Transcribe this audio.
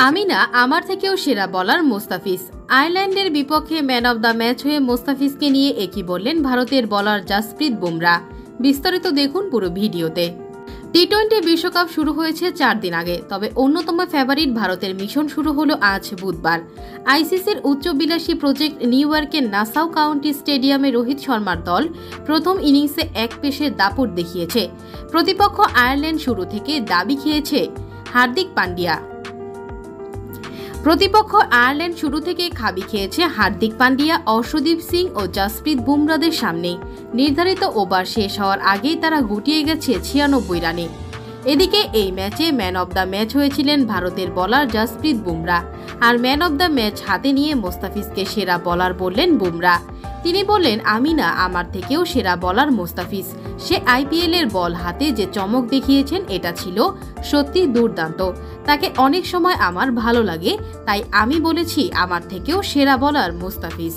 আমি না, আমার থেকেও সেরা বলার মুস্তাফিজ। আয়ারল্যান্ডের বিপক্ষে ম্যান অব দ্য ম্যাচ হয়ে মুস্তাফিজকে নিয়ে একই বললেন ভারতের বলার জাসপ্রীত বুমরা। বিস্তারিত দেখুন পুরো ভিডিওতে। টি-20 বিশ্বকাপ শুরু হয়েছে 4 দিন আগে, তবে অন্যতম ফেভারিট ভারতের মিশন শুরু হলো আজ বুধবার। আইসিসির উচ্চবিলাসী প্রজেক্ট নিউ ইয়র্কের নাসাউ কাউন্টি স্টেডিয়ামে রোহিত শর্মার দল প্রথম ইনিংসে এক পেসের দাপট দেখিয়েছে। প্রতিপক্ষ আয়ারল্যান্ড শুরু থেকে দাবি খেয়েছে হার্দিক পান্ডিয়া, অর্শদীপ সিং ও জাসপ্রীত বুমরাদের সামনে। নির্ধারিত ওভার শেষ হওয়ার আগেই তারা গুটিয়ে গেছে 96 রানে। এদিকে এই ম্যাচে ম্যান অব দ্য ম্যাচ হয়েছিলেন ভারতের বলার জাসপ্রীত বুমরা। আর ম্যান অব দ্য ম্যাচ হাতে নিয়ে মুস্তাফিজকে সেরা বলার বললেন বুমরা। তিনি বললেন, আমি না, আমার থেকেও সেরা বলার মুস্তাফিজ। সে আইপিএল এর বল হাতে যে চমক দেখিয়েছেন এটা ছিল সত্যি দুর্দান্ত। তাকে অনেক সময় আমার ভালো লাগে, তাই আমি বলেছি আমার থেকেও সেরা বলার মুস্তাফিজ।